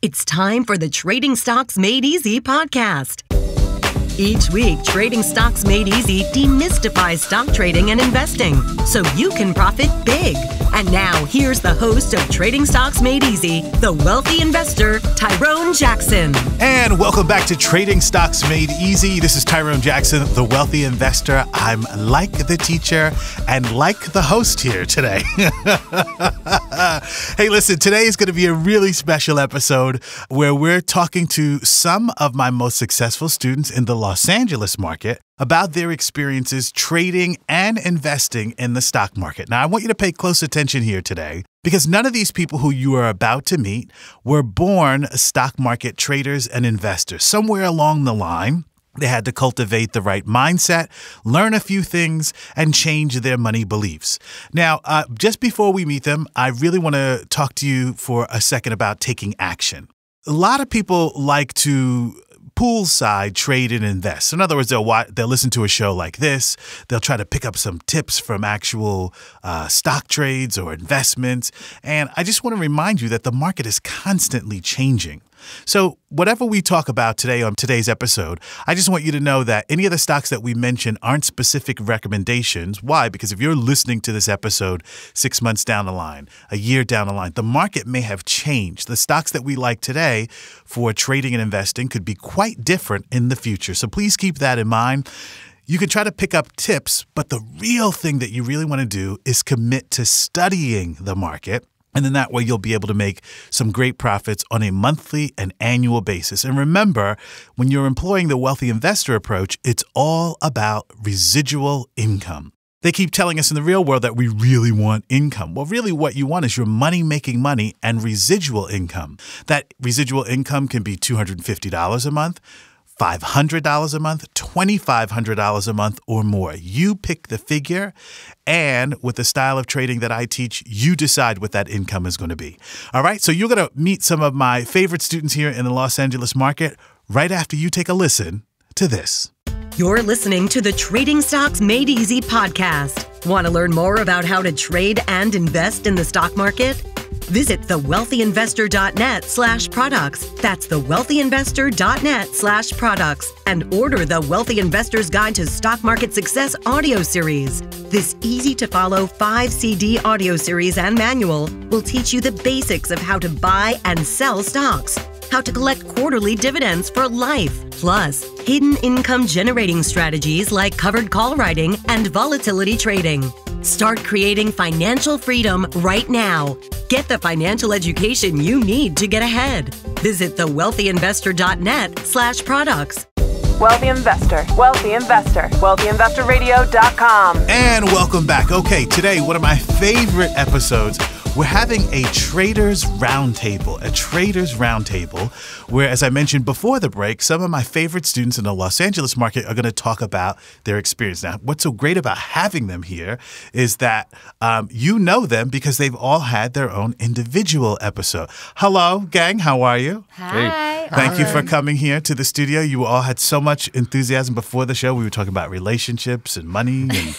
It's time for the Trading Stocks Made Easy podcast. Each week, Trading Stocks Made Easy demystifies stock trading and investing so you can profit big. And now, here's the host of Trading Stocks Made Easy, the wealthy investor, Tyrone Jackson. And welcome back to Trading Stocks Made Easy. This is Tyrone Jackson, the wealthy investor. I'm like the teacher and like the host here today. Hey, listen, today is going to be a really special episode where we're talking to some of my most successful students in the Los Angeles market about their experiences trading and investing in the stock market. Now, I want you to pay close attention here today because none of these people who you are about to meet were born stock market traders and investors. Somewhere along the line, they had to cultivate the right mindset, learn a few things, and change their money beliefs. Now, just before we meet them, I really want to talk to you for a second about taking action. A lot of people like to poolside trade and invest. In other words, they'll listen to a show like this. They'll try to pick up some tips from actual stock trades or investments. And I just want to remind you that the market is constantly changing. So whatever we talk about today on today's episode, I just want you to know that any of the stocks that we mention aren't specific recommendations. Why? Because if you're listening to this episode 6 months down the line, a year down the line, the market may have changed. The stocks that we like today for trading and investing could be quite different in the future. So please keep that in mind. You can try to pick up tips, but the real thing that you really want to do is commit to studying the market. And then that way you'll be able to make some great profits on a monthly and annual basis. And remember, when you're employing the wealthy investor approach, it's all about residual income. They keep telling us in the real world that we really want income. Well, really what you want is your money making money and residual income. That residual income can be $250 a month, $500 a month, $2,500 a month, or more. You pick the figure, and with the style of trading that I teach, you decide what that income is going to be. All right, so you're going to meet some of my favorite students here in the Los Angeles market right after you take a listen to this. You're listening to the Trading Stocks Made Easy podcast. Want to learn more about how to trade and invest in the stock market? Visit thewealthyinvestor.net/products. That's thewealthyinvestor.net/products and order the Wealthy Investor's Guide to Stock Market Success audio series. This easy-to-follow 5-CD audio series and manual will teach you the basics of how to buy and sell stocks, how to collect quarterly dividends for life, plus hidden income generating strategies like covered call writing and volatility trading. Start creating financial freedom right now. Get the financial education you need to get ahead. Visit thewealthyinvestor.net/products. Wealthy Investor, Wealthy Investor, wealthyinvestorradio.com. And welcome back. Okay, today, one of my favorite episodes, we're having a Traders Roundtable, where, as I mentioned before the break, some of my favorite students in the Los Angeles market are going to talk about their experience. Now, what's so great about having them here is that you know them because they've all had their own individual episode. Hello, gang. How are you? Hi. Thank you for coming here to the studio. You all had so much enthusiasm before the show. We were talking about relationships and money and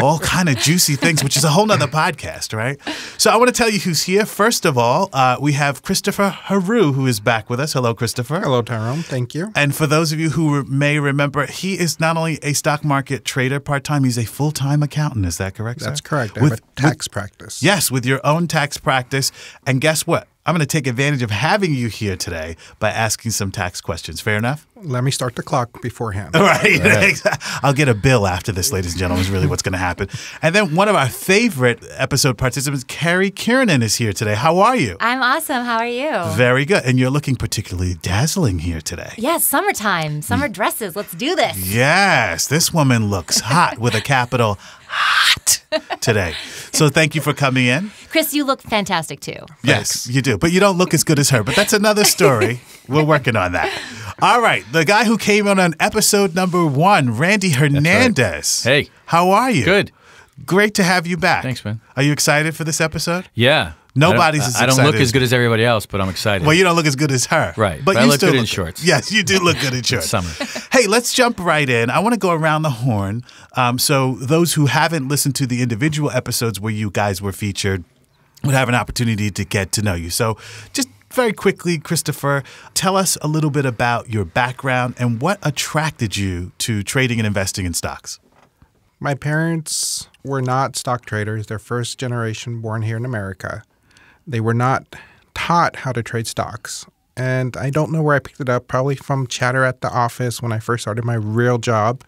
all kind of juicy things, which is a whole nother podcast, right? So I want to tell you who's here. First of all, we have Christopher Haro, who is back with us. Hello, Christopher. Hello, Tyrone. Thank you. And for those of you who may remember, he is not only a stock market trader part-time, he's a full-time accountant. Is that correct, sir? That's correct. I have a tax practice. Yes, with your own tax practice. And guess what? I'm going to take advantage of having you here today by asking some tax questions. Fair enough? Let me start the clock beforehand. All right. I'll get a bill after this, ladies and gentlemen, is really what's going to happen. And then one of our favorite episode participants, Carrie Keranen, is here today. How are you? I'm awesome. How are you? Very good. And you're looking particularly dazzling here today. Yes, summertime. Summer dresses. Let's do this. Yes. This woman looks hot with a capital hot today. So thank you for coming in. Chris, you look fantastic too. Yes, you do. But you don't look as good as her. But that's another story. We're working on that. All right. The guy who came on episode number 1, Randy Hernandez. Right. Hey. How are you? Good. Great to have you back. Thanks, man. Are you excited for this episode? Yeah. Nobody's as excited. I don't look as good as everybody else, but I'm excited. Well, you don't look as good as her. Right. But I you look still good in shorts. Yes, you do look good in shorts. It's summer. Hey, let's jump right in. I want to go around the horn. So those who haven't listened to the individual episodes where you guys were featured would have an opportunity to get to know you. So just very quickly, Christopher, tell us a little bit about your background and what attracted you to trading and investing in stocks. My parents were not stock traders. They're first generation born here in America. They were not taught how to trade stocks. And I don't know where I picked it up, probably from chatter at the office when I first started my real job.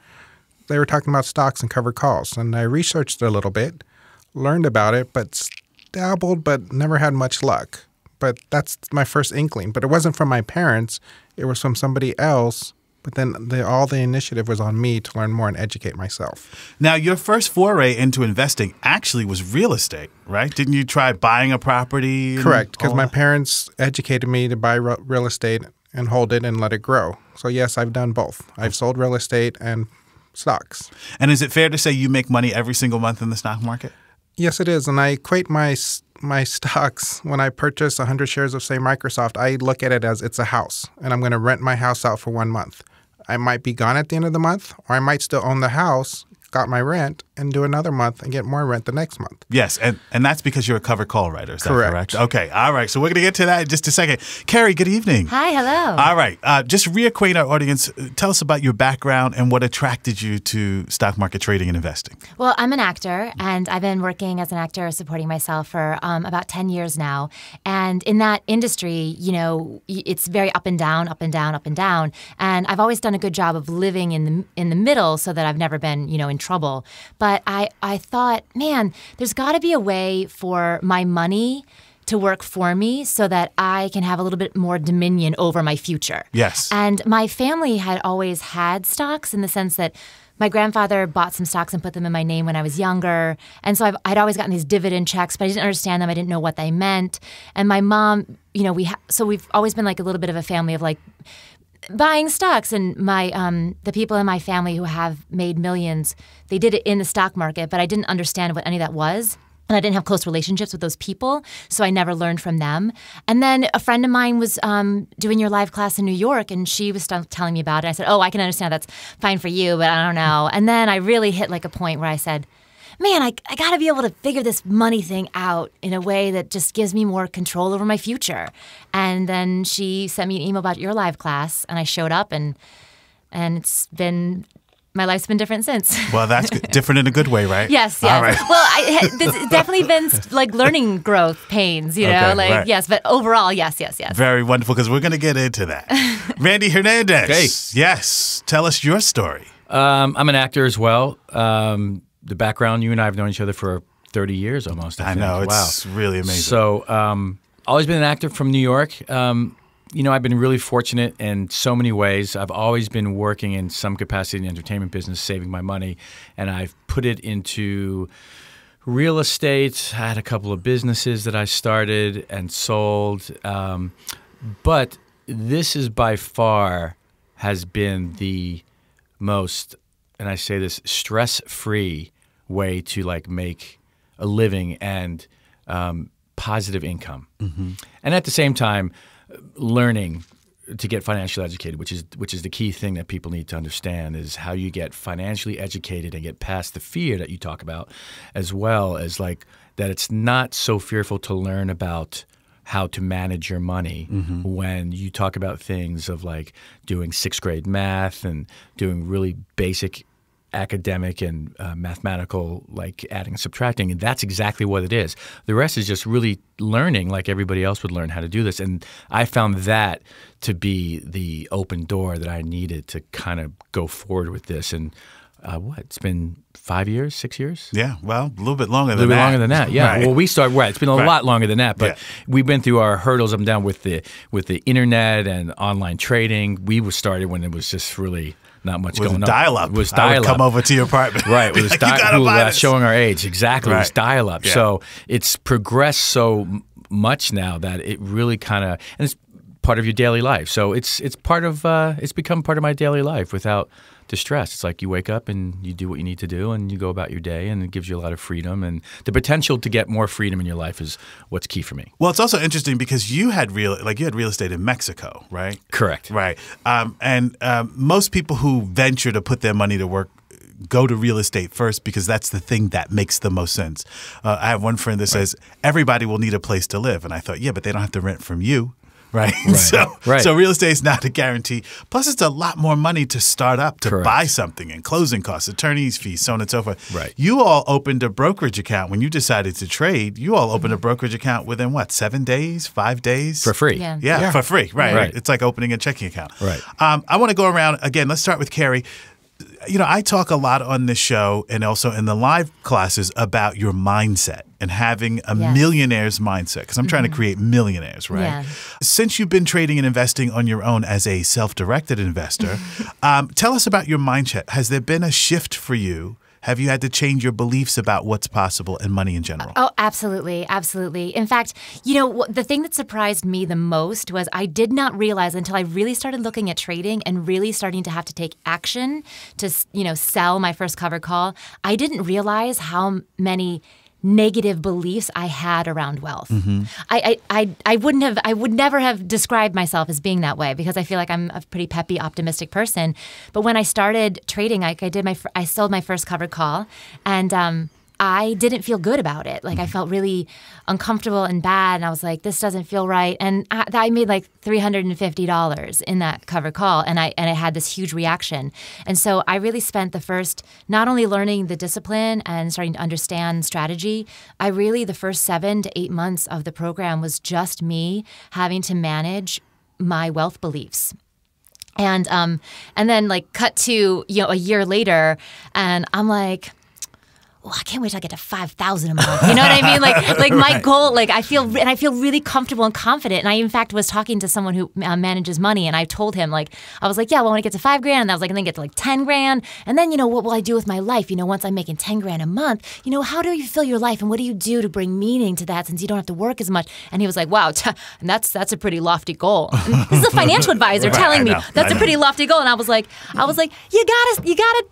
They were talking about stocks and covered calls. And I researched it a little bit, learned about it, but dabbled, but never had much luck. But that's my first inkling. But it wasn't from my parents. It was from somebody else. But then all the initiative was on me to learn more and educate myself. Now, your first foray into investing actually was real estate, right? Didn't you try buying a property? Correct, because my parents educated me to buy real estate and hold it and let it grow. So yes, I've done both. I've sold real estate and stocks. And is it fair to say you make money every single month in the stock market? Yes, it is. And I equate my stocks, when I purchase 100 shares of, say, Microsoft, I look at it as it's a house, and I'm going to rent my house out for 1 month. I might be gone at the end of the month, or I might still own the house, got my rent, and do another month and get more rent the next month. Yes, and that's because you're a covered call writer. Is that correct? Okay, all right. So we're going to get to that in just a second. Carrie, good evening. Hi, hello. All right. Just reacquaint our audience. Tell us about your background and what attracted you to stock market trading and investing. Well, I'm an actor, and I've been working as an actor, supporting myself for about 10 years now. And in that industry, you know, it's very up and down, up and down, up and down. And I've always done a good job of living in the middle so that I've never been, you know, in trouble. But I thought, man, there's got to be a way for my money to work for me so that I can have a little bit more dominion over my future. Yes. And my family had always had stocks in the sense that my grandfather bought some stocks and put them in my name when I was younger. And so I'd always gotten these dividend checks, but I didn't understand them. I didn't know what they meant. And my mom, you know, we've always been like a little bit of a family of like buying stocks. And the people in my family who have made millions, they did it in the stock market, but I didn't understand what any of that was. And I didn't have close relationships with those people, so I never learned from them. And then a friend of mine was doing your live class in New York, and she was telling me about it. I said, oh, I can understand that's fine for you, but I don't know. And then I really hit like a point where I said, man, I got to be able to figure this money thing out in a way that just gives me more control over my future. And then she sent me an email about your live class, and I showed up, and it's been... my life's been different since. Well, that's different in a good way, right? Yes. All right. Well, this definitely been like learning growth pains, you know, like, right. Yes, but overall, yes. Very wonderful, because we're going to get into that. Randy Hernandez. Hey. Yes. Tell us your story. I'm an actor as well. The background, you and I have known each other for 30 years almost. I think. know. It's really amazing. So always been an actor from New York. You know, I've been really fortunate in so many ways. I've always been working in some capacity in the entertainment business, saving my money, and I've put it into real estate. I had a couple of businesses that I started and sold. But this is by far has been the most, and I say this, stress-free way to like make a living and positive income. Mm-hmm. And at the same time, learning to get financially educated, which is the key thing that people need to understand, is how you get financially educated and get past the fear that you talk about, as well as like that it's not so fearful to learn about how to manage your money when you talk about things of like doing sixth grade math and doing really basic academic and mathematical, like adding and subtracting, and that's exactly what it is. The rest is just really learning like everybody else would learn how to do this, and I found that to be the open door that I needed to kind of go forward with this. And it's been 5 years, 6 years? Yeah, well, a little bit longer than that. A little bit longer than that, yeah. Right. Well, we started, it's been a lot longer than that, but we've been through our hurdles up and down with the internet and online trading. We were started when it was just really not much going on. Dial-up. It was I dial-up. would come over to your apartment. Right. It was showing our age. Exactly. Right. It was dial-up. Yeah. So it's progressed so much now that it really kind of, and it's part of your daily life. So it's part of, it's become part of my daily life without distress. It's like you wake up and you do what you need to do and you go about your day, and it gives you a lot of freedom, and the potential to get more freedom in your life is what's key for me. Well, it's also interesting because you had real estate in Mexico, right? Correct. Right. And most people who venture to put their money to work go to real estate first because that's the thing that makes the most sense. I have one friend that says everybody will need a place to live. And I thought, yeah, but they don't have to rent from you. right? So real estate is not a guarantee. Plus, it's a lot more money to start up, to buy something, and closing costs, attorney's fees, so on and so forth. Right. You all opened a brokerage account when you decided to trade. You all opened a brokerage account within what, 7 days, 5 days? For free. Yeah, for free. Right. It's like opening a checking account. Right. I want to go around again. Let's start with Carrie. You know, I talk a lot on this show and also in the live classes about your mindset and having a millionaire's mindset, because I'm trying to create millionaires, right? Yeah. Since you've been trading and investing on your own as a self-directed investor, tell us about your mindset. Has there been a shift for you? Have you had to change your beliefs about what's possible in money in general? Oh, absolutely. Absolutely. In fact, you know, the thing that surprised me the most was I did not realize until I really started looking at trading and really starting to have to take action to, you know, sell my first covered call. I didn't realize how many negative beliefs I had around wealth. I would never have described myself as being that way, because I feel like I'm a pretty peppy, optimistic person. But when I started trading, I sold my first covered call, and I didn't feel good about it. Like, I felt really uncomfortable and bad, and I was like, this doesn't feel right. And I made like $350 in that covered call, and I had this huge reaction. And so I really spent the first, not only learning the discipline and starting to understand strategy, the first 7 to 8 months of the program was just me having to manage my wealth beliefs. And then like cut to, you know, a year later, and I'm like, I can't wait till I get to 5,000 a month. You know what I mean? Like my goal. Like I feel really comfortable and confident. And I, in fact, was talking to someone who manages money, and I told him, like, I was like, yeah, well, when I get to $5,000, and I was like, and then get to like 10 grand, and then, you know, what will I do with my life? You know, once I'm making 10 grand a month, you know, how do you fill your life, and what do you do to bring meaning to that, since you don't have to work as much? And he was like, wow, and that's a pretty lofty goal. And this is a financial advisor telling me that's a pretty lofty goal, and I was like, you gotta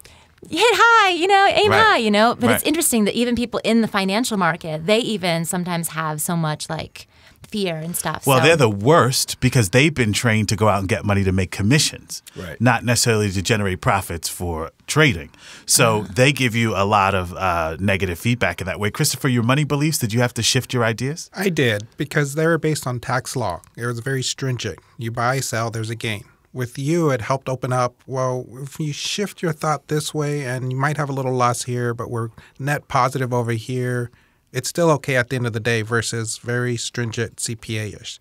hit high, you know, aim high, you know. But it's interesting that even people in the financial market, they even sometimes have so much like fear and stuff. Well, they're the worst because they've been trained to go out and get money to make commissions, not necessarily to generate profits for trading. So they give you a lot of negative feedback in that way. Christopher, your money beliefs, did you have to shift your ideas? I did, because they were based on tax law. It was very stringent. You buy, sell, there's a gain. With you, it helped open up, well, if you shift your thought this way, and you might have a little loss here, but we're net positive over here, it's still okay at the end of the day, versus very stringent CPA-ish.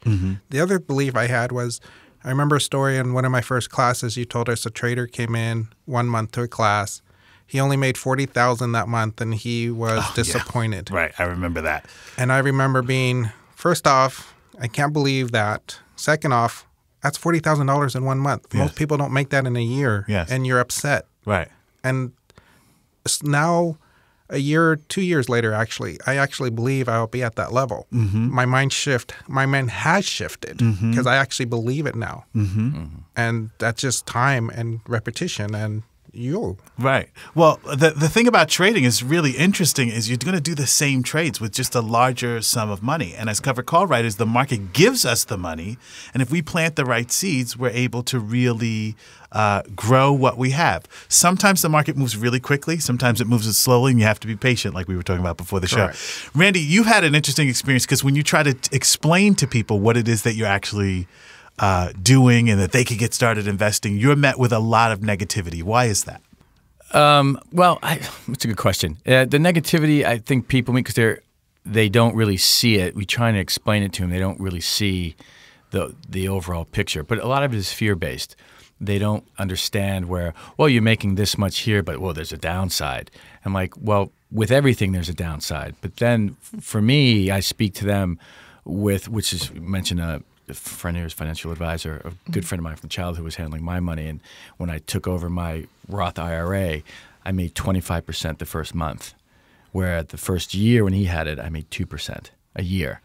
The other belief I had was, I remember a story in one of my first classes. You told us a trader came in 1 month to a class. He only made $40,000 that month, and he was disappointed. Yeah. Right, I remember that. And I remember being, first off, I can't believe that. Second off, that's $40,000 in 1 month. Yes. Most people don't make that in a year, and you're upset. Right. And now, a year, 2 years later, actually, I actually believe I'll be at that level. My mind has shifted, because I actually believe it now. And that's just time and repetition and Right. Well, the thing about trading is really interesting is you're going to do the same trades with just a larger sum of money. And as covered call writers, the market gives us the money. And if we plant the right seeds, we're able to really grow what we have. Sometimes the market moves really quickly. Sometimes it moves slowly, and you have to be patient, like we were talking about before the show. Randy, you had an interesting experience, because when you try to explain to people what it is that you're actually doing and that they could get started investing, you're met with a lot of negativity. Why is that? Well, that's a good question. The negativity, I think people, because they don't really see it. We try to explain it to them. They don't really see the overall picture. But a lot of it is fear-based. They don't understand where, well, you're making this much here, but, well, there's a downside. I'm like, well, with everything there's a downside. But then for me, I speak to them with, which is, you mentioned a friend here is financial advisor, a good friend of mine from childhood who was handling my money. And when I took over my Roth IRA, I made 25% the first month, where the first year when he had it, I made 2% a year.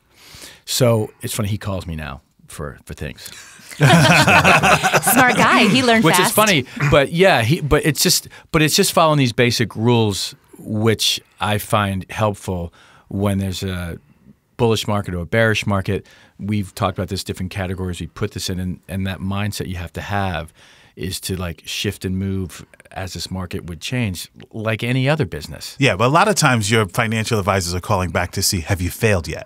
So it's funny, he calls me now for things. Smart guy. He learned which fast. Is funny, but yeah, but it's just following these basic rules, which I find helpful when there's a bullish market or a bearish market. We've talked about this, different categories we put this in, and that mindset you have to have is to like shift and move as this market would change, like any other business. Yeah, but a lot of times your financial advisors are calling back to see, have you failed yet?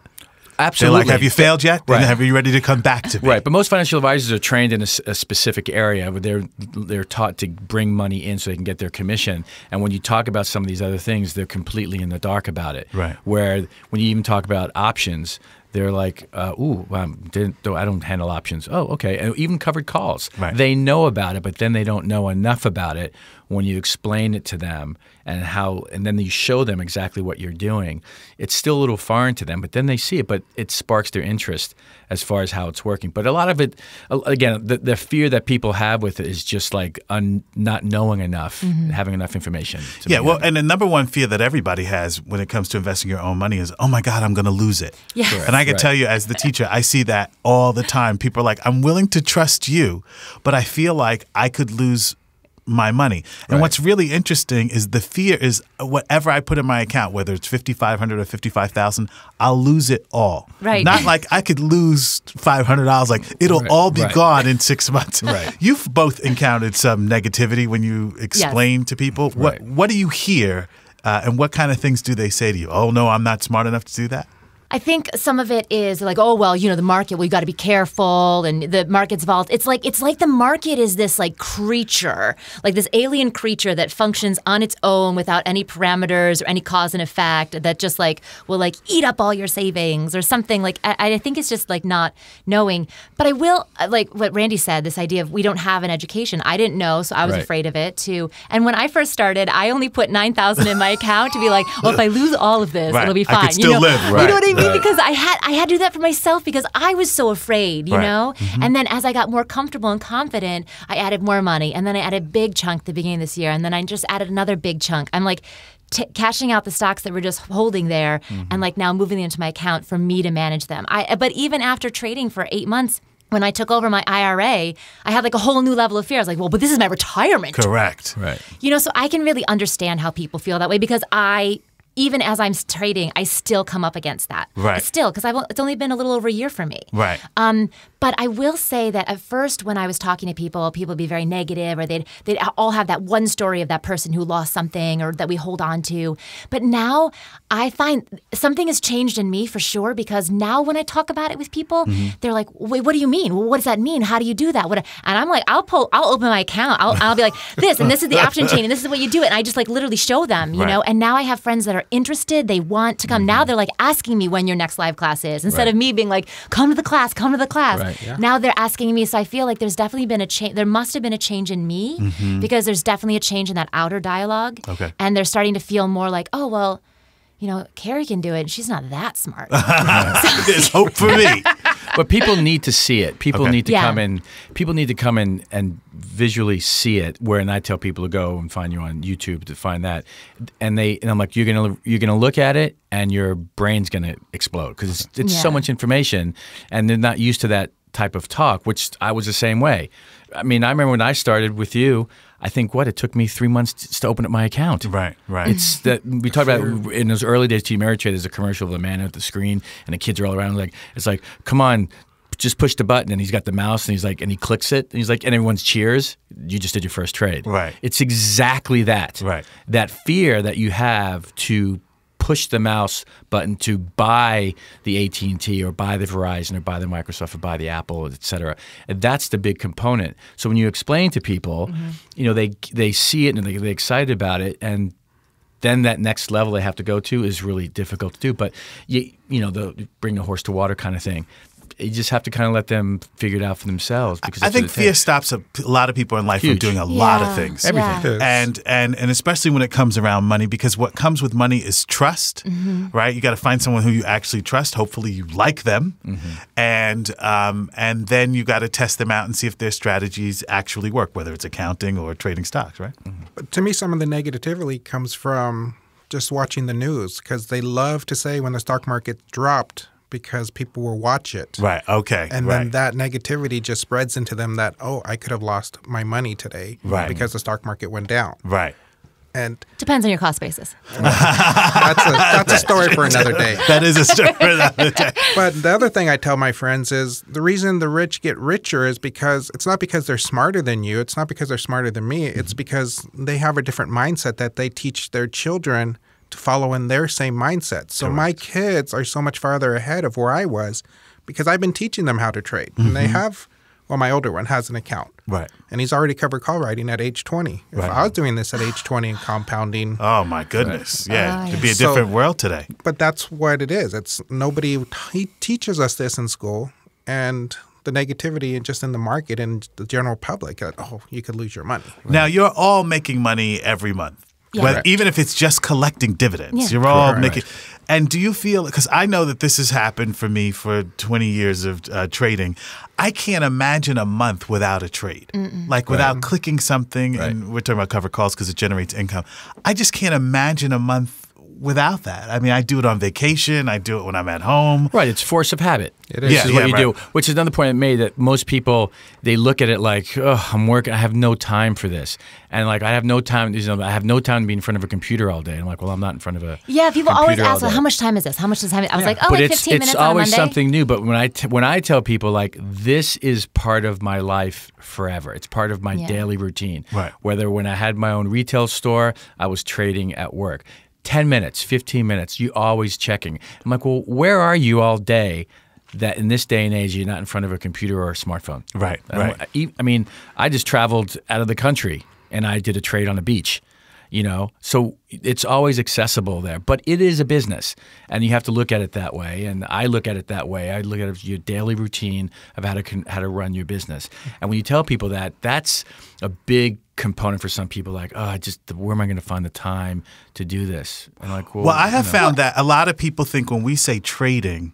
Absolutely. They're like, have you failed yet? Right. And have you ready to come back to me? Right, but most financial advisors are trained in a specific area where they're taught to bring money in so they can get their commission. And when you talk about some of these other things, they're completely in the dark about it. Right. Where when you even talk about options, they're like, I don't handle options. Oh, okay. And even covered calls. Right. They know about it, but then they don't know enough about it when you explain it to them and then you show them exactly what you're doing. It's still a little foreign to them, but then they see it, but it sparks their interest as far as how it's working. But a lot of it, again, the fear that people have with it is just like not knowing enough, having enough information. And the number one fear that everybody has when it comes to investing your own money is, oh my God, I'm going to lose it. Yeah. Correct. And I can tell you as the teacher, I see that all the time. People are like, I'm willing to trust you, but I feel like I could lose my money. And what's really interesting is the fear is whatever I put in my account, whether it's $5,500 or $55,000, I'll lose it all. Right. Not like I could lose $500. Like it'll all be gone in 6 months. Right. You've both encountered some negativity when you explain to people. Right. What do you hear, and what kind of things do they say to you? Oh no, I'm not smart enough to do that. I think some of it is like, oh, well, the market, well, you got to be careful and the market's volatile. It's like the market is this like creature, like this alien creature that functions on its own without any parameters or any cause and effect that just like will like eat up all your savings or something. Like I think it's just like not knowing. But I will, like what Randy said, this idea of we don't have an education. I didn't know, so I was afraid of it too. And when I first started, I only put $9,000 in my account to be like, well, if I lose all of this, it'll be fine. I could still live. You know what I mean? Because I had to do that for myself because I was so afraid, you know? And then as I got more comfortable and confident, I added more money. And then I added a big chunk at the beginning of this year. And then I just added another big chunk. I'm like cashing out the stocks that were just holding there and like now moving them into my account for me to manage them. But even after trading for 8 months, when I took over my IRA, I had like a whole new level of fear. I was like, well, but this is my retirement. Correct. Right. So I can really understand how people feel that way because even as I'm trading, I still come up against that. Right. Still, because it's only been a little over a year for me. Right. But I will say that at first when I was talking to people would be very negative or they'd all have that one story of that person who lost something or that we hold on to. But now I find something has changed in me for sure because now when I talk about it with people, they're like, wait, what do you mean? Well, what does that mean? How do you do that? And I'm like, I'll open my account. I'll be like, this is the option chain and this is what you do it. And I just like literally show them, you know? And now I have friends that are interested. They want to come. Now they're like asking me when your next live class is instead of me being like, come to the class. Right. Yeah. Now they're asking me. So I feel like there's definitely been a change. There must have been a change in me because there's definitely a change in that outer dialogue. Okay. And they're starting to feel more like, oh, well, Carrie can do it. And she's not that smart. There's hope for me. But people need to see it. People need to come in. People need to come in and visually see it. And I tell people to go and find you on YouTube to find that. And I'm like, you're gonna look at it, and your brain's gonna explode because it's so much information, and they're not used to that type of talk. Which I was the same way. I mean, I remember when I started with you. I think it took me 3 months to open up my account. Right. It's that we talked about in those early days. To Ameritrade, there's a commercial of a man at the screen, and the kids are all around. It's like, come on, just push the button, and he's got the mouse, and he's like, and he clicks it, and he's like, and everyone's cheers. You just did your first trade. Right. It's exactly that. Right. That fear that you have to push the mouse button to buy the AT&T or buy the Verizon or buy the Microsoft or buy the Apple, et cetera. And that's the big component. So when you explain to people, they see it and they're excited about it, and then that next level they have to go to is really difficult to do. But the bring the horse to water kind of thing. You just have to kind of let them figure it out for themselves. Because I think fear stops a lot of people in life from doing a lot of things. Everything. Yeah. And especially when it comes around money, because what comes with money is trust, right? You got to find someone who you actually trust. Hopefully you like them. And then you got to test them out and see if their strategies actually work, whether it's accounting or trading stocks, right? But to me, some of the negativity comes from just watching the news because they love to say when the stock market dropped, because people will watch it. Right. Okay. And then that negativity just spreads into them that, oh, I could have lost my money today because the stock market went down. Right. And depends on your cost basis. That's a story for another day. That is a story for another day. But the other thing I tell my friends is the reason the rich get richer is because it's not because they're smarter than you. It's not because they're smarter than me. It's because they have a different mindset that they teach their children to follow in their same mindset. So my kids are so much farther ahead of where I was because I've been teaching them how to trade. And they have, well, my older one has an account. Right. And he's already covered call writing at age 20. If I was doing this at age 20 and compounding. Oh, my goodness. Yeah. It'd be a different world today. But that's what it is. It's nobody he teaches us this in school. And the negativity and just in the market and the general public that, you could lose your money. Now, you're all making money every month. Yeah. Well, even if it's just collecting dividends, you're all making. And do you feel, because I know that this has happened for me for 20 years of trading, I can't imagine a month without a trade. Like without clicking something, and we're talking about covered calls because it generates income. I just can't imagine a month without that. I mean, I do it on vacation. I do it when I'm at home. Right. It's force of habit. It is. This is what you do, which is another point I made that most people, they look at it like, I'm working. I have no time for this. And like, I have no time. I have no time to be in front of a computer all day. And I'm like, well, I'm not in front of a people always ask, how much time is this? How much time? I was like, like 15 minutes on a Monday. It's always something new. But when I tell people, like, this is part of my life forever. It's part of my daily routine. Right. Whether when I had my own retail store, I was trading at work. 10 minutes, 15 minutes, you always checking. I'm like, well, where are you all day that in this day and age you're not in front of a computer or a smartphone? Right. I mean, I just traveled out of the country and I did a trade on a beach, So it's always accessible there. But it is a business, and you have to look at it that way. And I look at it that way. I look at it as your daily routine of how to run your business. And when you tell people that, that's a big component for some people, like, where am I going to find the time to do this? And like, well, I have found that a lot of people think when we say trading,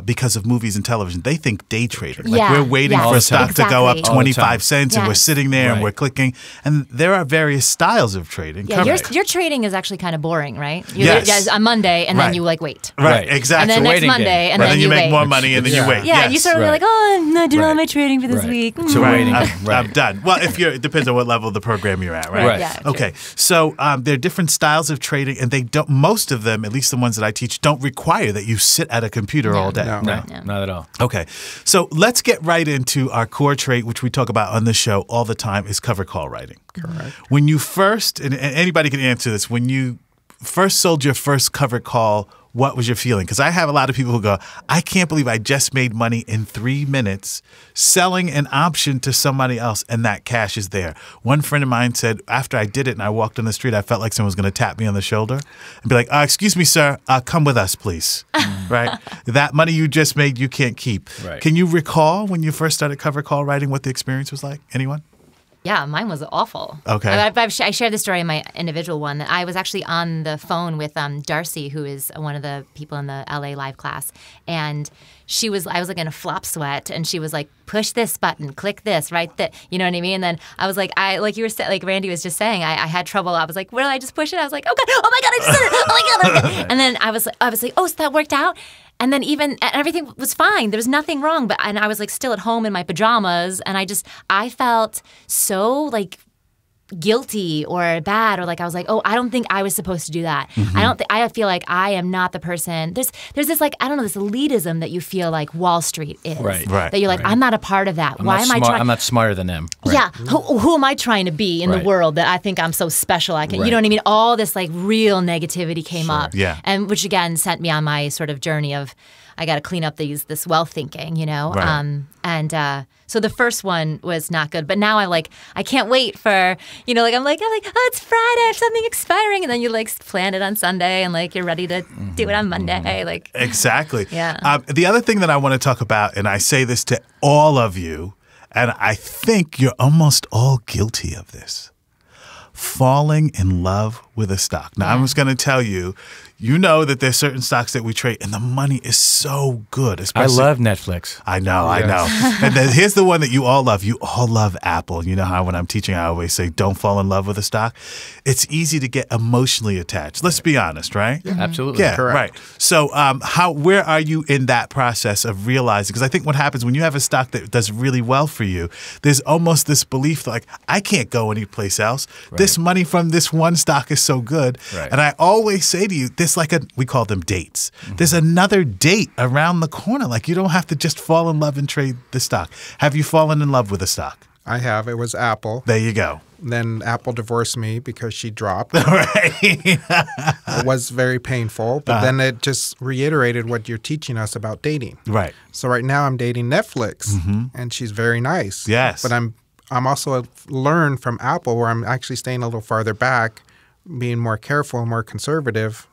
because of movies and television, they think day trading. Like we're waiting for a stock to go up 25 cents and we're sitting there and we're clicking. And there are various styles of trading. Yeah, your trading is actually kind of boring, right? Yes. On Monday, and then you wait. Right, exactly. And then next Monday, and then you make wait. more money, and then you wait. Yeah, you sort of like, I did all my trading for this week. So waiting. I'm done. Well, it depends on what level of the program you're at, right? Yeah, okay, so there are different styles of trading, and most of them, at least the ones that I teach, don't require that you sit at a computer all day. No. Not at all. Okay. So let's get right into our core trait, which we talk about on the show all the time, is cover call writing. Correct. When you first, and anybody can answer this, when you first sold your first cover call, what was your feeling? Because I have a lot of people who go, I can't believe I just made money in 3 minutes selling an option to somebody else, and that cash is there. One friend of mine said, after I did it and I walked on the street, I felt like someone was going to tap me on the shoulder and be like, excuse me, sir, come with us, please. Right? That money you just made, you can't keep. Right. Can you recall when you first started cover call writing what the experience was like? Anyone? Yeah, mine was awful. Okay. I shared this story in my individual one. I was actually on the phone with Darcy, who is one of the people in the LA live class. And I was like in a flop sweat, and she was like, push this button, click this, right? You know what I mean? And then I was like, like Randy was just saying, I had trouble. I was like, where did I just push it? I was like, oh my God, I just did it. Oh my God. And then I was like, oh, so that worked out? And then everything was fine. There was nothing wrong. And I was like still at home in my pajamas. And I felt so like guilty or bad, or like I was like, oh, I don't think I was supposed to do that. I feel like I am not the person. There's this like, I don't know, this elitism that you feel like Wall Street is. Right. That you're like, I'm not a part of that. Why am I trying? I'm not smarter than them. Right. Yeah. Who am I trying to be in the world that I think I'm so special? I can, you know what I mean? All this like real negativity came up. Yeah. And which again sent me on my sort of journey of, I got to clean up this wealth thinking, Right. So the first one was not good, but now I can't wait for, I'm like, oh, it's Friday, I have something expiring, and then you like plan it on Sunday, and like you're ready to do it on Monday, like exactly. Yeah. The other thing that I want to talk about, and I say this to all of you, and I think you're almost all guilty of this. Falling in love with a stock. Now, I'm just going to tell you, you know that there's certain stocks that we trade, and the money is so good. I love Netflix. I know. And then here's the one that you all love. You all love Apple. You know how when I'm teaching, I always say, don't fall in love with a stock. It's easy to get emotionally attached. Let's be honest, right? Yeah, absolutely. Yeah, correct. Right. So where are you in that process of realizing? Because I think what happens when you have a stock that does really well for you, there's almost this belief like, I can't go anyplace else. Right. This money from this one stock is so good. Right. And I always say to you, we call them dates. There's another date around the corner. Like you don't have to just fall in love and trade the stock. Have you fallen in love with a stock? I have. It was Apple. There you go. Then Apple divorced me because she dropped. Right. It was very painful, but then it just reiterated what you're teaching us about dating. Right. So right now I'm dating Netflix, and she's very nice. Yes. But I'm also learned from Apple where I'm actually staying a little farther back, being more careful and more conservative.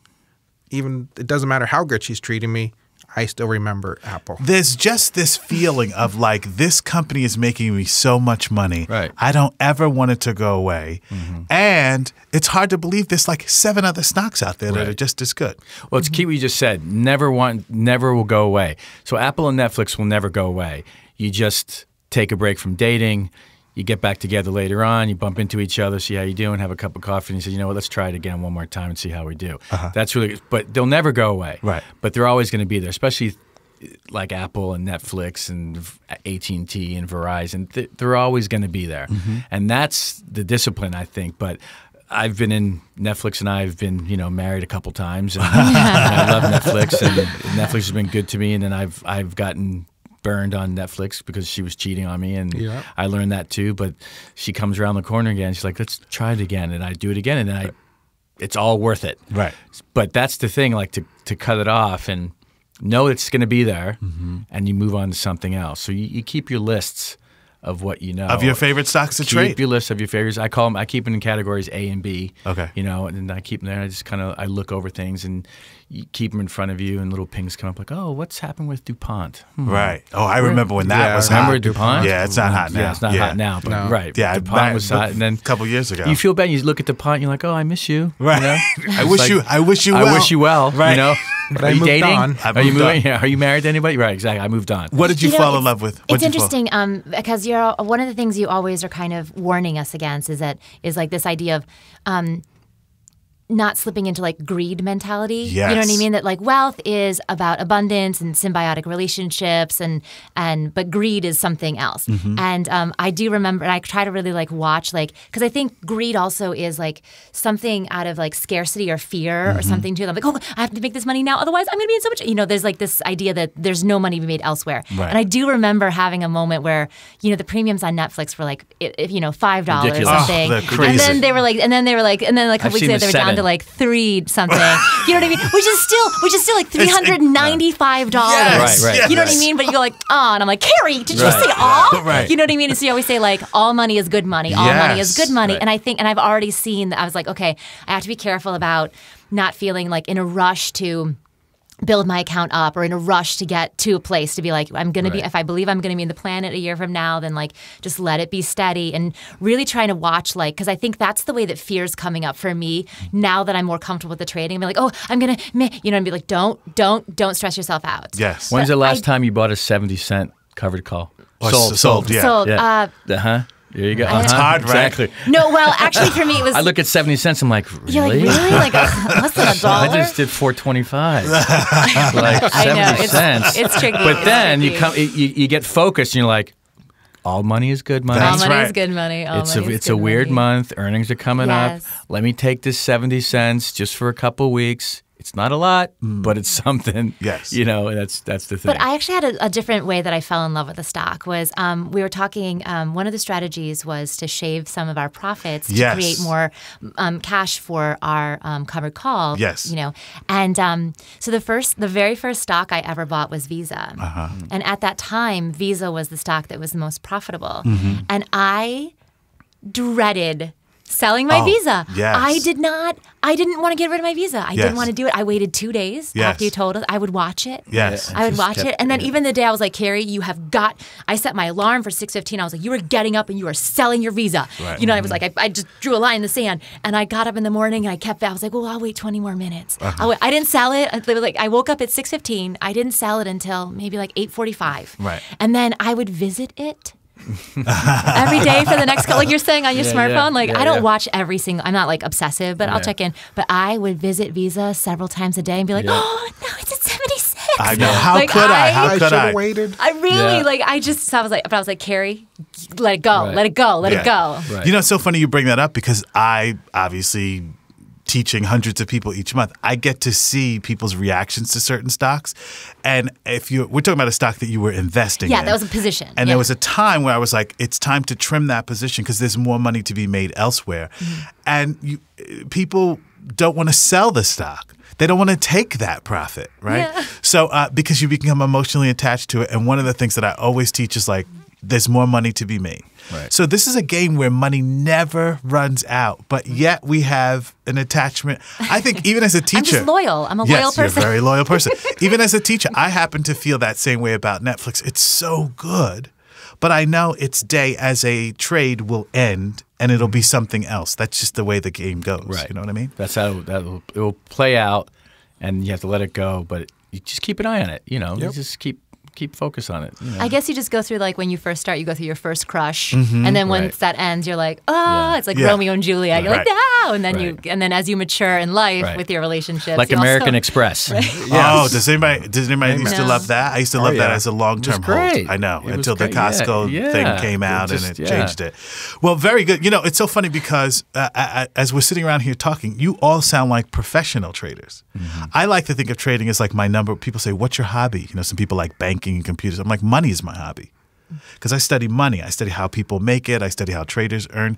Even it doesn't matter how good she's treating me, I still remember Apple. There's just this feeling of like, this company is making me so much money. Right. I don't ever want it to go away. And it's hard to believe there's like 7 other stocks out there that are just as good. Well, it's key what you just said. Never will go away. So Apple and Netflix will never go away. You just take a break from dating. You get back together later on, you bump into each other, see how you doing, have a cup of coffee, and you say, you know what, let's try it again one more time and see how we do. That's really, but they'll never go away. Right. But they're always going to be there, especially like Apple and Netflix and AT&T and Verizon. They're always going to be there. And that's the discipline, I think. But I've been in Netflix, and I've been, married a couple times, and I love Netflix, and Netflix has been good to me, and then I've gotten burned on Netflix because she was cheating on me, and I learned that too. But she comes around the corner again. She's like, "Let's try it again," and I do it again, and then it's all worth it. Right. But that's the thing, like to cut it off and know it's going to be there, and you move on to something else. So you keep your lists of what you know. Of your favorite stocks to trade. Keep your list of your favorites. I keep them in categories A and B. Okay. And I keep them there. I just I look over things, and you keep them in front of you, and little pings come up like, oh, what's happened with DuPont? Right. Oh, I remember when that was hot. Remember DuPont? Yeah, it's not hot now. Yeah, it's not hot now, but right. Yeah, DuPont was hot, and then a couple years ago. You feel bad. You look at DuPont, and you're like, oh, I miss you. Right. I wish you well. I wish you well. Right. But Are I you moved dating? on. Are you moving? Yeah. Are you married to anybody? Right, exactly. I moved on. What did you fall in love with? It's interesting because one of the things you always are kind of warning us against is like this idea of not slipping into like greed mentality. Yes. You know what I mean? That like wealth is about abundance and symbiotic relationships, but greed is something else. And I do remember, and I try to really like watch because I think greed also is like something out of like scarcity or fear or something too. I'm like, oh, I have to make this money now, otherwise I'm going to be in so much. There's like this idea that there's no money to be made elsewhere. Right. And I do remember having a moment where the premiums on Netflix were like $5 or something, and then they were like, and then a couple weeks later they were down to like $3 something. You know what I mean? Which is still like $395. Right. You know what I mean? But you go like, and I'm like, Carrie, did you say all? Right. You know what I mean? And so you always say like, all money is good money. All money is good money. Right. And I've already seen that. I was like, okay, I have to be careful about not feeling like in a rush to build my account up or in a rush to get to a place to be like, I'm going to be, if I believe I'm going to be in the planet a year from now, then like just let it be steady, and really trying to watch because I think that's the way that fear's coming up for me now that I'm more comfortable with the trading. I'm like, oh, I'm going to, and be like, don't stress yourself out. Yes. When's the last time you bought a 70-cent covered call? Sold. Yeah. Sold. There you go. It's hard, right? Exactly. No, well, actually, for me, it was. I look at 70 cents. I'm like, really? You're like, really? Like less than $1? I just did $4.25. Like 70 cents. It's tricky. But then you get focused, and you're like, all money is good money. All money is good money. It's a weird month. Earnings are coming up. Let me take this 70 cents just for a couple weeks. It's not a lot, but it's something. Yes. That's the thing. But I actually had a different way that I fell in love with the stock was we were talking, one of the strategies was to shave some of our profits to create more cash for our covered call. Yes. And so the very first stock I ever bought was Visa. And at that time, Visa was the stock that was the most profitable. And I dreaded selling my Visa. Yes. I didn't want to get rid of my Visa. I didn't want to do it. I waited 2 days after you told us. I would watch it. Yes. I would watch it. And then even the day I was like, Carrie, I set my alarm for 6:15. I was like, you were getting up and you were selling your Visa. Right. I was like, I just drew a line in the sand. And I got up in the morning and I was like, well, I'll wait 20 more minutes. I didn't sell it. I woke up at 6:15. I didn't sell it until maybe like 8:45. Right. And then I would visit it every day for the next like you're saying on your smartphone. I don't watch every single. I'm not like obsessive, but I'll check in. But I would visit Visa several times a day and be like, oh, no, it's at 76. I know. How could I? How could I? Waited. I really I was like, Carrie, let it go, let it go, let it go. Right. It's so funny you bring that up because I obviously teaching hundreds of people each month, I get to see people's reactions to certain stocks. And we're talking about a stock that you were investing in. Yeah, that was a position. And there was a time where I was like, it's time to trim that position because there's more money to be made elsewhere. And people don't want to sell the stock. They don't want to take that profit, right? Yeah. So because you become emotionally attached to it. And one of the things that I always teach is like, there's more money to be made. Right. So this is a game where money never runs out, but yet we have an attachment. I think even as a teacher. I'm just loyal. I'm a loyal person. Yes, you're a very loyal person. Even as a teacher, I happen to feel that same way about Netflix. It's so good, but I know its day as a trade will end and it'll be something else. That's just the way the game goes. Right. You know what I mean? That's how it will play out, and you have to let it go, but you just keep an eye on it. You know, you just keep focus on it. You know? I guess you just go through like when you first start, you go through your first crush, and then once that ends, you're like, it's like Romeo and Juliet. You're like, no, and then and then as you mature in life with your relationships, like American Express. Yes. Oh, does anybody used to love that? I used to love that as a long-term hold. I know until the Costco thing came out and it changed it. Well, very good. You know, it's so funny because as we're sitting around here talking, you all sound like professional traders. I like to think of trading as like my number. People say, "What's your hobby?" You know, some people like banking and computers. I'm like, money is my hobby because I study money. I study how people make it. I study how traders earn.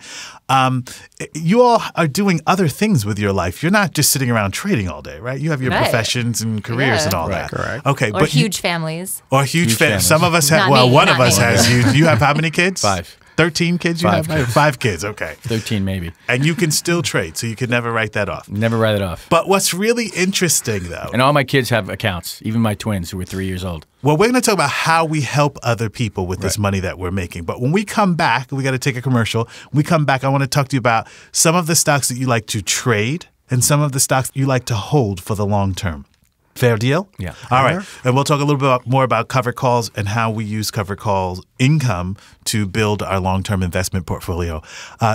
You all are doing other things with your life. You're not just sitting around trading all day, right? You have your professions and careers and all that. Correct. Okay, or huge families. Or huge families. Some of us have. Not me, one not of us me. has. You have how many kids? 5. 13 kids you have? 5 kids, okay. 13 maybe. And you can still trade, so you can never write that off. Never write it off. But what's really interesting, though. And all my kids have accounts, even my twins who are 3 years old. Well, we're going to talk about how we help other people with this money that we're making. But when we come back, we got to take a commercial. When we come back, I want to talk to you about some of the stocks that you like to trade and some of the stocks you like to hold for the long term. Fair deal? Yeah. All right. And we'll talk a little bit more about covered calls and how we use covered calls income to build our long-term investment portfolio.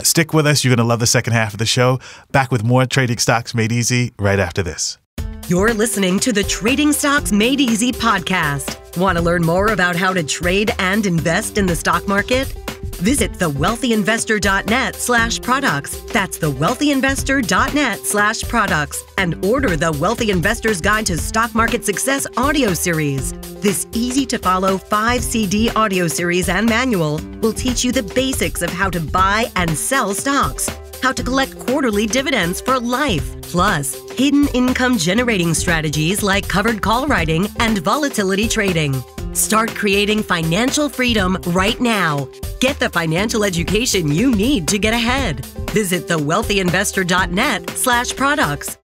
Stick with us. You're going to love the second half of the show. Back with more Trading Stocks Made Easy right after this. You're listening to the Trading Stocks Made Easy podcast. Want to learn more about how to trade and invest in the stock market? Visit thewealthyinvestor.net/products. That's thewealthyinvestor.net/products and order the Wealthy Investor's Guide to Stock Market Success audio series. This easy-to-follow 5-CD audio series and manual will teach you the basics of how to buy and sell stocks, how to collect quarterly dividends for life, plus hidden income generating strategies like covered call writing and volatility trading. Start creating financial freedom right now. Get the financial education you need to get ahead. Visit thewealthyinvestor.net/products.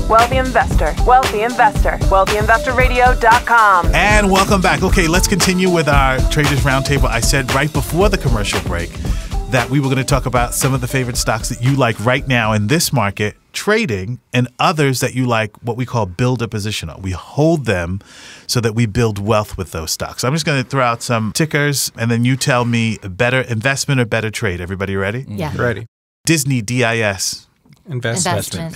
Wealthy Investor, Wealthy Investor, WealthyInvestorRadio.com. And welcome back. Okay, let's continue with our Traders Roundtable. I said right before the commercial break that we were going to talk about some of the favorite stocks that you like right now in this market, trading, and others that you like what we call build a position on. We hold them so that we build wealth with those stocks. I'm just going to throw out some tickers, and then you tell me better investment or better trade. Everybody ready? Yeah. Ready. Disney, DIS. Investment.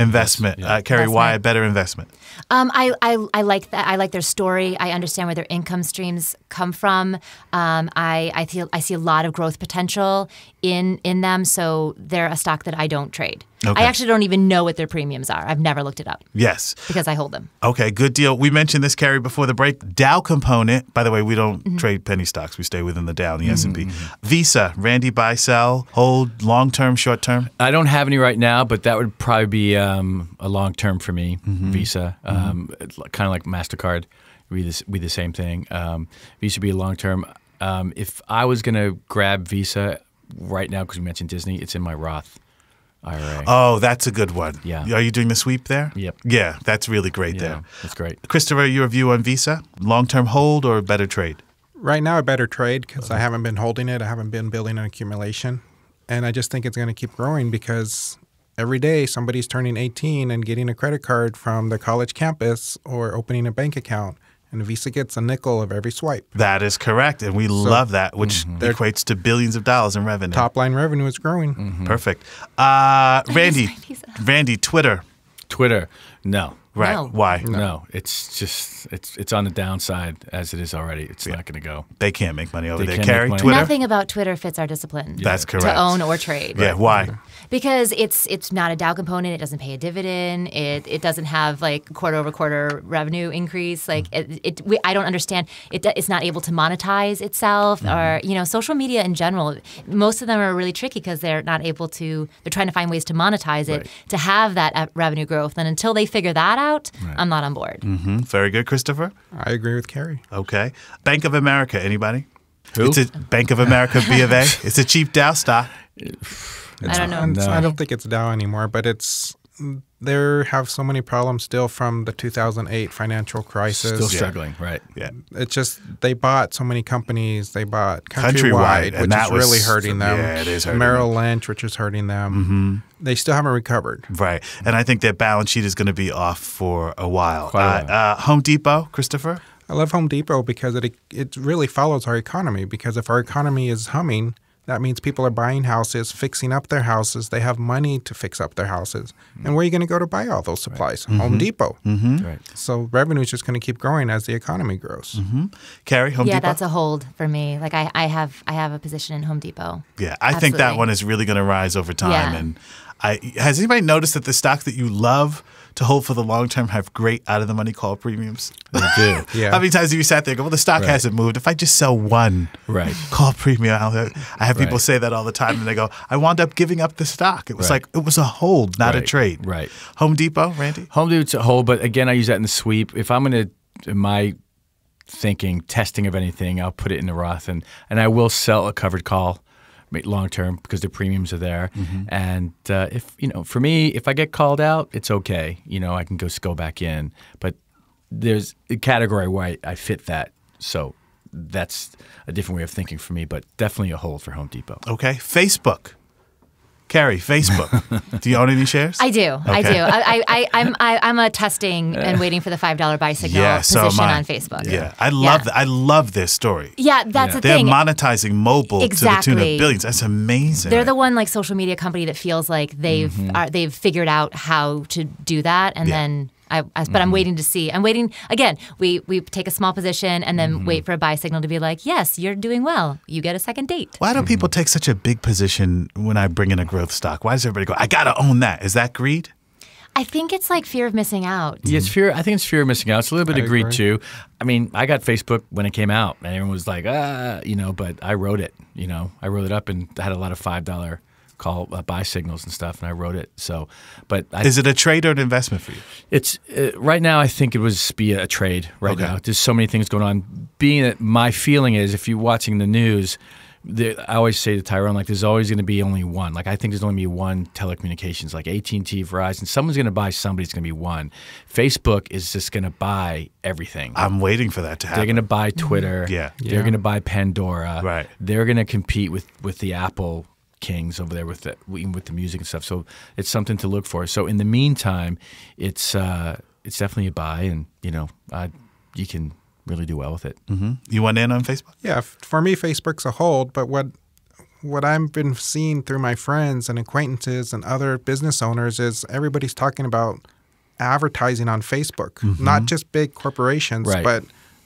Carrie, why a better investment? I like that. I like their story. I understand where their income streams come from. I see a lot of growth potential in them. So they're a stock that I don't trade. Okay. I actually don't even know what their premiums are. I've never looked it up. Yes. Because I hold them. Okay, good deal. We mentioned this, Carrie, before the break. Dow component. By the way, we don't trade penny stocks. We stay within the Dow and the S&P. Visa, Randy, buy, sell, hold, long-term, short-term? I don't have any right now, but that would probably be a long-term for me, Visa. Kind of like MasterCard. Be the same thing. Visa would be a long-term. If I was going to grab Visa right now, because we mentioned Disney, it's in my Roth IRA. Oh, that's a good one. Yeah. Are you doing the sweep there? Yep. Yeah, that's really great there. That's great. Christopher, your view on Visa? Long-term hold or better trade? Right now, a better trade because I haven't been holding it. I haven't been building an accumulation. And I just think it's going to keep growing because every day somebody's turning 18 and getting a credit card from the college campus or opening a bank account. And Visa gets a nickel of every swipe. That is correct. And we love that, which equates to billions of dollars in revenue. Top line revenue is growing. Perfect. Randy, Twitter. Twitter, no. Right. No. Why? No, it's just it's on the downside as it is already. It's not going to go. They can't make money over They there. can't Carrie, make money. Twitter? Nothing about Twitter fits our discipline. That's correct. To own or trade. Yeah, why? Because it's not a Dow component. It doesn't pay a dividend. It doesn't have like quarter over quarter revenue increase. Like I don't understand. It's not able to monetize itself, or social media in general. Most of them are really tricky because they're not able to. They're trying to find ways to monetize it to have that revenue growth. And until they figure that out, I'm not on board. Mm-hmm. Very good, Christopher. I agree with Carrie. Okay. Bank of America. Anybody? Who? It's a Bank of America, B of A. It's a cheap Dow stock. I don't know. No. I don't think it's Dow anymore, but they have so many problems still from the 2008 financial crisis. Still struggling, right? Yeah. It's just they bought so many companies. They bought Countrywide, Countrywide, and which that is really was- hurting them. yeah, it is hurting Merrill Lynch, which is hurting them. Mm-hmm. They still haven't recovered. Right. And I think their balance sheet is going to be off for a while. Quite a while. Home Depot, Christopher? I love Home Depot because it really follows our economy. Because if our economy is humming, that means people are buying houses, fixing up their houses. They have money to fix up their houses. And where are you going to go to buy all those supplies? Home Depot. Right. So revenue is just going to keep growing as the economy grows. Carrie, Home Yeah, Depot? that's a hold for me. Like I have a position in Home Depot. Yeah, I think that Absolutely. one is really going to rise over time. Yeah. And has anybody noticed that the stocks that you love to hold for the long term have great out-of-the-money call premiums? They do. Yeah. How many times have you sat there and go, well, the stock hasn't moved. If I just sell one call premium, I have people say that all the time, and they go, I wound up giving up the stock. It was like, it was a hold, not a trade. Right. Home Depot, Randy? Home Depot's a hold, but again, I use that in the sweep. If I'm going to, in my thinking, testing of anything, I'll put it in the Roth, and I will sell a covered call long term because the premiums are there. And if for me, if I get called out, it's okay. I can go back in. But there's a category where I fit that, so that's a different way of thinking for me. But definitely a hold for Home Depot. Okay. Facebook. Carrie, Facebook. Do you own any shares? I do. I do. I'm a testing and waiting for the $5 buy signal so position am I. on Facebook. Yeah. I love that. I love this story. Yeah, that's the They're thing. monetizing mobile to the tune of Exactly. billions. That's amazing. They're the one social media company that feels like they've figured out how to do that, and then. But I'm waiting to see. I'm waiting again. We take a small position and then wait for a buy signal to be like, yes, you're doing well. You get a second date. Why do people take such a big position when I bring in a growth stock? Why does everybody go, I got to own that? Is that greed? I think it's like fear of missing out. Yeah, it's fear. I think it's fear of missing out. It's a little bit of greed agree. too. I mean, I got Facebook when it came out, and everyone was like, but I wrote it. I wrote it up and had a lot of $5 call buy signals and stuff, and I wrote it. So, but Is it a trade or an investment for you? It's right now. I think it would be a trade right now. There's so many things going on. Being that my feeling is, if you're watching the news, I always say to Tyrone, like, there's always going to be only one. Like, I think there's only going to be one telecommunications, like AT&T, Verizon. Someone's going to buy somebody. It's going to be one. Facebook is just going to buy everything. I'm waiting for that to happen. They're going to buy Twitter. Yeah. They're going to buy Pandora. Right. They're going to compete with the Apple kings over there with the music and stuff. So it's something to look for. So in the meantime, it's definitely a buy, and you can really do well with it. You went in on Facebook? Yeah, for me, Facebook's a hold. But what I've been seeing through my friends and acquaintances and other business owners is everybody's talking about advertising on Facebook, not just big corporations, but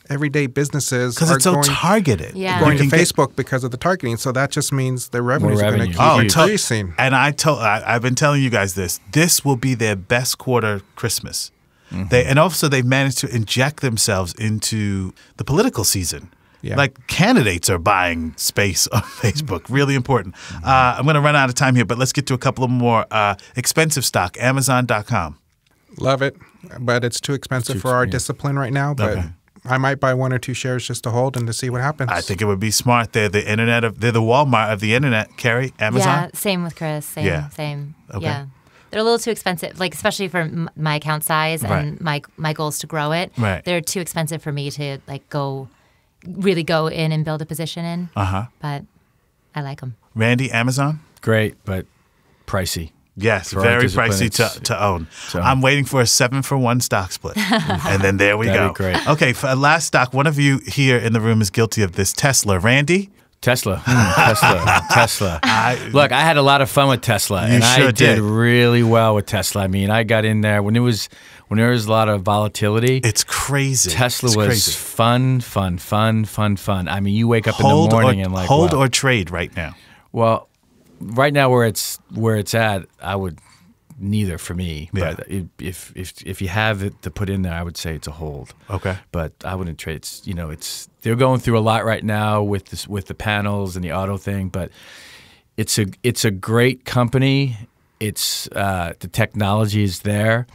everyday businesses because it's so targeted. Yeah. Going to You can get- Facebook because of the targeting. So that just means their revenues are going to revenue. keep increasing. And I've been telling you guys this. This will be their best quarter Christmas. And also they've managed to inject themselves into the political season. Yeah. Like candidates are buying space on Facebook. Really important. I'm going to run out of time here, but let's get to a couple of more. Expensive stock, Amazon.com. Love it, but it's too expensive for our discipline right now. But I might buy one or two shares just to hold and to see what happens. I think it would be smart. They're the Walmart of the internet. Carrie, Amazon. Yeah, same with Chris. Same. Okay. Yeah. They're a little too expensive, like especially for my account size and my goals to grow it. Right. They're too expensive for me to really go in and build a position in. But I like them. Randy, Amazon. Great, but pricey. Yes, For our very discipline, pricey to own. So- I'm waiting for a 7-for-1 stock split. And then there we That'd go. be great. Okay, for a last stock, one of you here in the room is guilty of this. Tesla. Randy? Tesla. Tesla. Look, I had a lot of fun with Tesla, and I sure did did. really well with Tesla. I mean, I got in there when when there was a lot of volatility, It's crazy. Tesla It's was crazy. fun. I mean, you wake up in the morning and like, hold wow. or trade right now. Well, right now where it's at, I would neither for me. Yeah. But if you have it to put in there, I would say it's a hold. Okay. But I wouldn't trade. They're going through a lot right now with the panels and the auto thing. But it's a great company. It's the technology is there.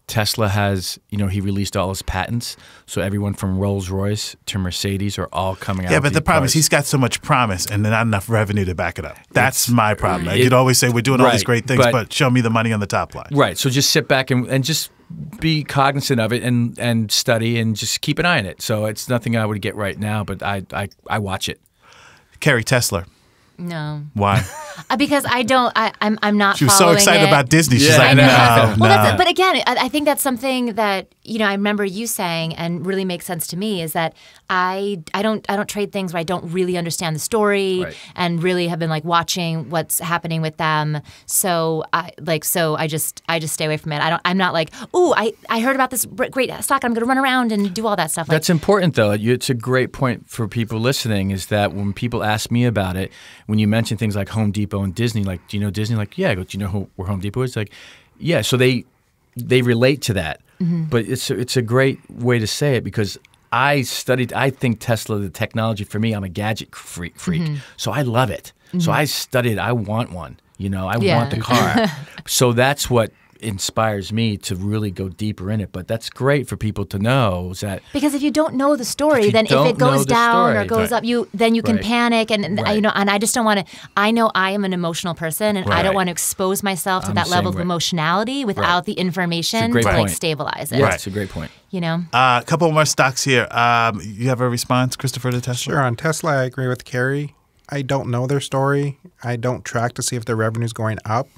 Tesla has, he released all his patents. So everyone from Rolls-Royce to Mercedes are all coming out. Yeah, with but the these problem is cars. he's got so much promise and not enough revenue to back it up. That's my problem. You'd always say we're doing all these Right, great things, but show me the money on the top line. Right. So just sit back and just be cognizant of it and study and just keep an eye on it. So it's nothing I would get right now, but I watch it. Carrie Tesla. No. Why? Because I'm not. She was so following excited it. about Disney. She's Yeah, like, I know. no. But again, I think that's something that I remember you saying and really makes sense to me is that I don't trade things where I don't really understand the story Right. and really have been like watching what's happening with them. So I just stay away from it. I'm not like, ooh, I heard about this great stock. I'm going to run around and do all that stuff. That's important, though. It's a great point for people listening is that when people ask me about it, when you mention things like Home Depot and Disney, like, do you know Disney? Like, yeah. I go, do you know where Home Depot is? Like, yeah. So they relate to that. Mm-hmm. But it's a great way to say it because I think Tesla, the technology, for me, I'm a gadget freak. Mm-hmm. So I love it. Mm-hmm. So I studied. I want one. I want the car. So that's what inspires me to really go deeper in it. But that's great for people to know is that because if you don't know the story, then if it goes down or goes up, you can panic and and I just don't want to. I know I am an emotional person and I don't want to expose myself to that level of emotionality without the information to like stabilize it. Yeah, it's a great point. A couple more stocks here. You have a response, Christopher, to Tesla? Sure. On Tesla, I agree with Carrie. I don't know their story. I don't track to see if their revenue is going up.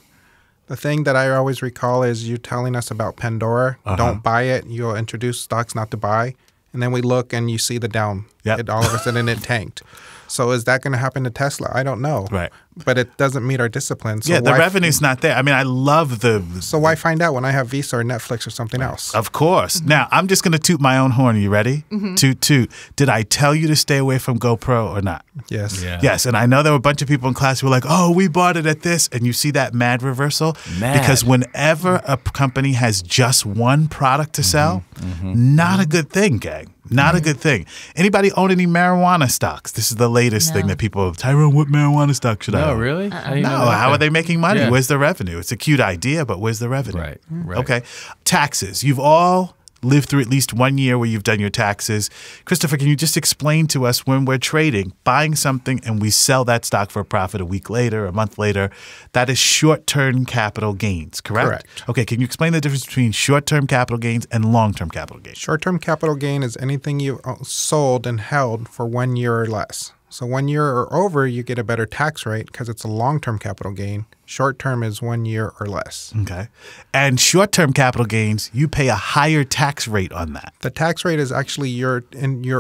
The thing that I always recall is you telling us about Pandora. Don't buy it. You'll introduce stocks not to buy. And then we look and you see the down. Yep. All of a sudden it tanked. So is that going to happen to Tesla? I don't know. Right. But it doesn't meet our discipline. So the revenue's not there. I mean, I love the... So why find out when I have Visa or Netflix or something else? Of course. Mm-hmm. Now, I'm just going to toot my own horn. Are you ready? Mm-hmm. Toot. Did I tell you to stay away from GoPro or not? Yes. Yeah. Yes. And I know there were a bunch of people in class who were like, oh, we bought it at this. And you see that mad reversal? Because whenever a company has just one product to sell, not a good thing, gang. Not a good thing. Anybody own any marijuana stocks? This is the latest thing that people, Tyrone, what marijuana stock should I own? Oh, really? No, how are they making money? Yeah. Where's the revenue? It's a cute idea, but where's the revenue? Right. Okay. Taxes. You've all lived through at least 1 year where you've done your taxes. Christopher, can you just explain to us when we're trading, buying something and we sell that stock for a profit a week later, a month later, that is short-term capital gains, correct? Correct. Okay. Can you explain the difference between short-term capital gains and long-term capital gains? Short-term capital gain is anything you sold and held for 1 year or less. So 1 year or over, you get a better tax rate because it's a long-term capital gain. Short-term is 1 year or less. Okay. And short-term capital gains, you pay a higher tax rate on that. The tax rate is actually your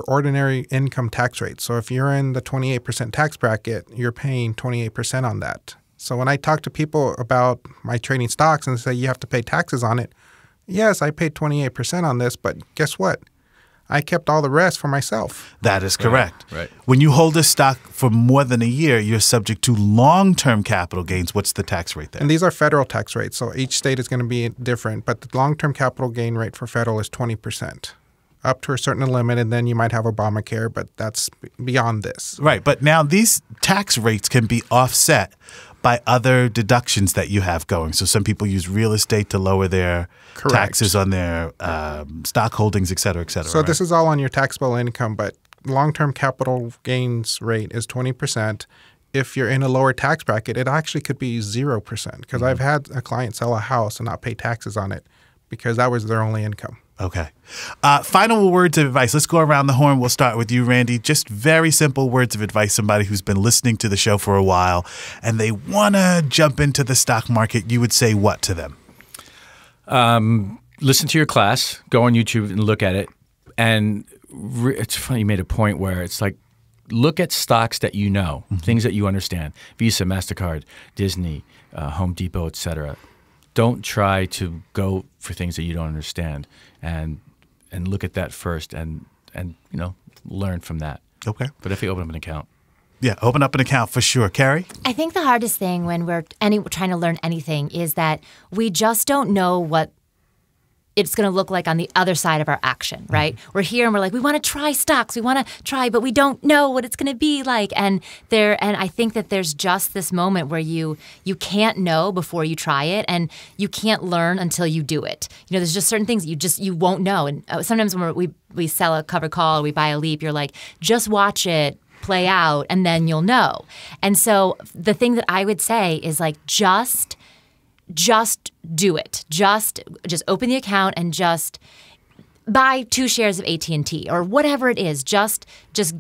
ordinary income tax rate. So if you're in the 28% tax bracket, you're paying 28% on that. So when I talk to people about my trading stocks and say you have to pay taxes on it, yes, I paid 28% on this, but guess what? I kept all the rest for myself. That is correct. Right. When you hold a stock for more than a year, you're subject to long-term capital gains. What's the tax rate there? And these are federal tax rates, so each state is going to be different. But the long-term capital gain rate for federal is 20%, up to a certain limit, and then you might have Obamacare, but that's beyond this. Right. But now these tax rates can be offset by other deductions that you have going. So some people use real estate to lower their taxes on their stock holdings, et cetera, et cetera. So this is all on your taxable income, but long-term capital gains rate is 20%. If you're in a lower tax bracket, it actually could be 0% because I've had a client sell a house and not pay taxes on it because that was their only income. Okay. Final words of advice. Let's go around the horn. We'll start with you, Randy. Just very simple words of advice. Somebody who's been listening to the show for a while and they want to jump into the stock market. You would say what to them? Listen to your class. Go on YouTube and look at it. And it's funny you made a point where it's like, look at stocks that you know, things that you understand. Visa, MasterCard, Disney, Home Depot, et cetera. don't try to go for things that you don't understand, and look at that first, and learn from that. Okay. But if you open up an account. Yeah, open up an account for sure. Carrie? I think the hardest thing when we're trying to learn anything is that we just don't know what it's going to look like on the other side of our action, right? Mm-hmm. We're here and we're like, we want to try stocks, we want to try, but we don't know what it's going to be like. And I think that there's just this moment where you can't know before you try it, and you can't learn until you do it. There's just certain things you won't know. And sometimes when we sell a covered call or we buy a leap, you're like, just watch it play out and then you'll know. And so the thing that I would say is like, just do it. Just open the account and just buy 2 shares of AT&T or whatever it is. Just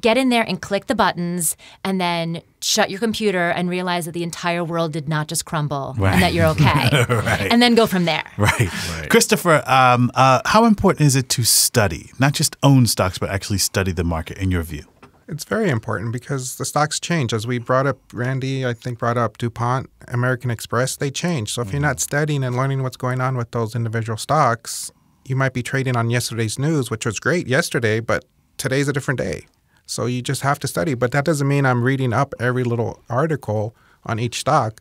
get in there and click the buttons, and then shut your computer and realize that the entire world did not just crumble, and that you're okay. Right. And then go from there. Right. Christopher, how important is it to study, not just own stocks, but actually study the market in your view? It's very important because the stocks change. As we brought up, Randy, I think, brought up DuPont, American Express, they change. So if you're not studying and learning what's going on with those individual stocks, you might be trading on yesterday's news, which was great yesterday, but today's a different day. So you just have to study. But that doesn't mean I'm reading up every little article on each stock.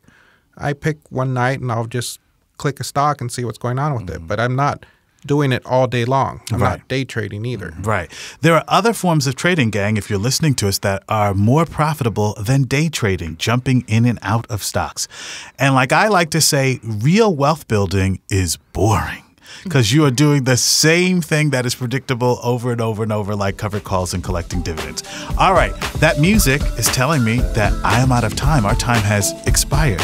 I pick one night and I'll just click a stock and see what's going on with it. But I'm not doing it all day long. I'm not day trading either. Right. There are other forms of trading, gang, if you're listening to us, that are more profitable than day trading, jumping in and out of stocks. And like I like to say, real wealth building is boring, because you are doing the same thing that is predictable over and over and over, like covered calls and collecting dividends. All right. That music is telling me that I am out of time. Our time has expired.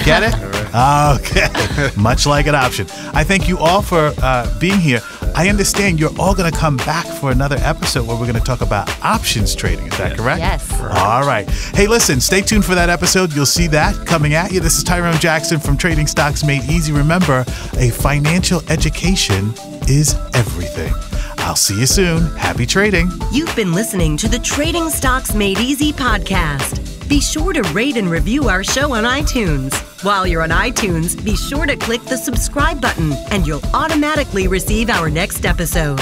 Get it? Okay. Much like an option. I thank you all for being here. I understand you're all going to come back for another episode where we're going to talk about options trading. Is that correct? Yes. All right. Hey, listen, stay tuned for that episode. You'll see that coming at you. This is Tyrone Jackson from Trading Stocks Made Easy. Remember, a financial education is everything. I'll see you soon. Happy trading. You've been listening to the Trading Stocks Made Easy podcast. Be sure to rate and review our show on iTunes. While you're on iTunes, be sure to click the subscribe button and you'll automatically receive our next episode.